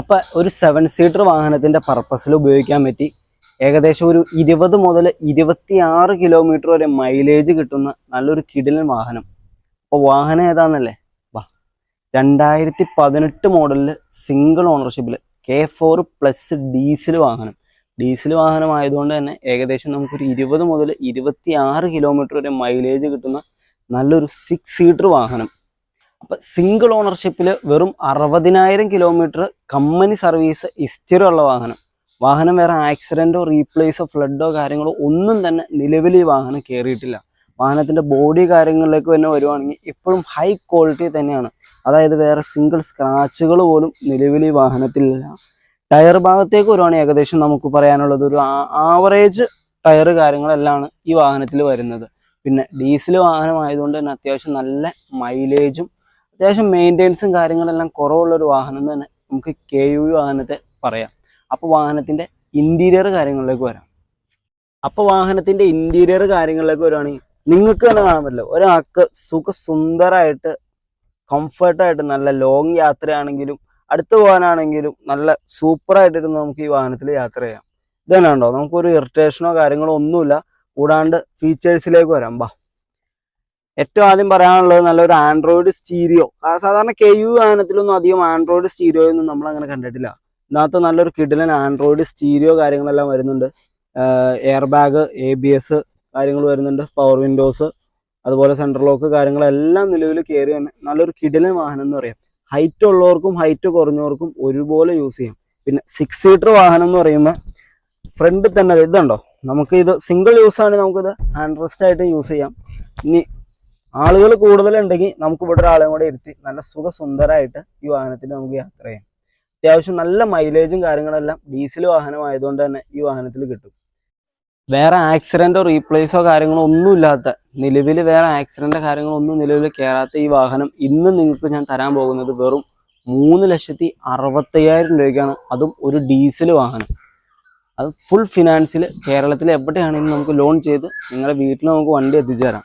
അപ്പോൾ ഒരു 7 സീറ്റർ വാഹനത്തിൻ്റെ പർപ്പസിൽ ഉപയോഗിക്കാൻ പറ്റി. ഏകദേശം ഒരു 20 മുതൽ 26 കിലോമീറ്റർ വരെ മൈലേജ് കിട്ടുന്ന നല്ലൊരു കിടിലൻ വാഹനം. അപ്പോൾ വാഹനം ഏതാണെന്നല്ലേ? 2018 മോഡലിൽ സിംഗിൾ ഓണർഷിപ്പിൽ K4+ ഡീസൽ വാഹനം ആയതുകൊണ്ട് തന്നെ ഏകദേശം നമുക്കൊരു 20 മുതൽ 26 കിലോമീറ്റർ വരെ മൈലേജ് കിട്ടുന്ന നല്ലൊരു 6 സീറ്റർ വാഹനം. അപ്പം സിംഗിൾ ഓണർഷിപ്പിൽ വെറും 60,000 കിലോമീറ്റർ കമ്പനി സർവീസ് ഹിസ്റ്ററി ഉള്ള വാഹനം വേറെ ആക്സിഡൻറ്റോ റീപ്ലേസോ ഫ്ലഡോ കാര്യങ്ങളോ ഒന്നും തന്നെ നിലവിൽ ഈ വാഹനം കയറിയിട്ടില്ല. വാഹനത്തിൻ്റെ ബോഡി കാര്യങ്ങളിലേക്ക് തന്നെ വരുവാണെങ്കിൽ ഇപ്പോഴും ഹൈ ക്വാളിറ്റി തന്നെയാണ്. അതായത് വേറെ സിംഗിൾ സ്ക്രാച്ചുകൾ പോലും നിലവിൽ ഈ വാഹനത്തിലില്ല. ടയർ ഭാഗത്തേക്ക് വരുവാണെങ്കിൽ ഏകദേശം നമുക്ക് പറയാനുള്ളത് ഒരു ആവറേജ് ടയർ കാര്യങ്ങളെല്ലാം ഈ വാഹനത്തിൽ വരുന്നത്. പിന്നെ ഡീസൽ വാഹനമായതുകൊണ്ട് തന്നെ അത്യാവശ്യം നല്ല മൈലേജും അത്യാവശ്യം മെയിൻ്റെനൻസും കാര്യങ്ങളെല്ലാം കുറവുള്ളൊരു വാഹനം തന്നെ നമുക്ക് KUV വാഹനത്തെ പറയാം. അപ്പോൾ വാഹനത്തിൻ്റെ ഇൻറ്റീരിയർ കാര്യങ്ങളിലേക്ക് വരാം. വരുവാണെങ്കിൽ നിങ്ങൾക്ക് തന്നെ കാണാൻ പറ്റില്ല, ഒരാൾക്ക് സുഖസുന്ദരമായിട്ട് കംഫർട്ടായിട്ട് നല്ല ലോങ് യാത്രയാണെങ്കിലും അടുത്ത് പോകാനാണെങ്കിലും നല്ല സൂപ്പറായിട്ടിരുന്ന് നമുക്ക് ഈ വാഹനത്തിൽ യാത്ര ചെയ്യാം. ഇത് തന്നെ ഉണ്ടോ, നമുക്കൊരു ഇറിറ്റേഷനോ കാര്യങ്ങളോ ഒന്നുമില്ല. കൂടാണ്ട് ഫീച്ചേഴ്സിലേക്ക് വരാം. ഏറ്റവും ആദ്യം പറയാനുള്ളത് നല്ലൊരു ആൻഡ്രോയിഡ് സ്റ്റീരിയോ. സാധാരണ KUV വാഹനത്തിലൊന്നും അധികം ആൻഡ്രോയിഡ് സ്റ്റീരിയോ ഒന്നും നമ്മളങ്ങനെ കണ്ടിട്ടില്ല. ഇതിനകത്ത് നല്ലൊരു കിടിലൻ ആൻഡ്രോയിഡ് സ്റ്റീരിയോ കാര്യങ്ങളെല്ലാം വരുന്നുണ്ട്. എയർ ബാഗ്, ABS കാര്യങ്ങൾ വരുന്നുണ്ട്, പവർ വിൻഡോസ്, അതുപോലെ സെൻട്രൽ ലോക്ക് കാര്യങ്ങളെല്ലാം നിലവിൽ കയറി തന്നെ നല്ലൊരു കിടിലൻ വാഹനം എന്ന് പറയാം. ഹൈറ്റ് ഉള്ളവർക്കും ഹൈറ്റ് കുറഞ്ഞവർക്കും ഒരുപോലെ യൂസ് ചെയ്യാം. പിന്നെ 6 സീറ്റർ വാഹനം എന്ന് പറയുമ്പോൾ ഫ്രണ്ടിൽ തന്നെ ഇതുണ്ടോ, നമുക്ക് ഇത് സിംഗിൾ യൂസ് ആണ്, നമുക്കിത് ഹാൻഡ് റെസ്റ്റ് ആയിട്ട് യൂസ് ചെയ്യാം. ഇനി ആളുകൾ കൂടുതലുണ്ടെങ്കിൽ നമുക്ക് ഇവിടെ ഒരാളെയും കൂടെ ഇരുത്തി നല്ല സുഖസുന്ദരമായിട്ട് ഈ വാഹനത്തിൽ നമുക്ക് യാത്ര ചെയ്യാം. അത്യാവശ്യം നല്ല മൈലേജും കാര്യങ്ങളെല്ലാം ഡീസൽ വാഹനമായതുകൊണ്ട് തന്നെ ഈ വാഹനത്തിൽ കിട്ടും. വേറെ ആക്സിഡൻറ്റോ റീപ്ലേസോ കാര്യങ്ങളോ ഒന്നുമില്ലാത്ത, നിലവിൽ വേറെ ആക്സിഡൻറ്റോ കാര്യങ്ങളോ ഒന്നും നിലവിൽ കയറാത്ത ഈ വാഹനം ഇന്ന് നിങ്ങൾക്ക് ഞാൻ തരാൻ പോകുന്നത് വെറും 3,60,000 രൂപയ്ക്കാണ്. അതും ഒരു ഡീസൽ വാഹനം. അത് ഫുൾ ഫിനാൻസിൽ കേരളത്തിൽ എവിടെയാണെങ്കിലും നമുക്ക് ലോൺ ചെയ്ത് നിങ്ങളുടെ വീട്ടിൽ നമുക്ക് വണ്ടി എത്തിച്ചു തരാം.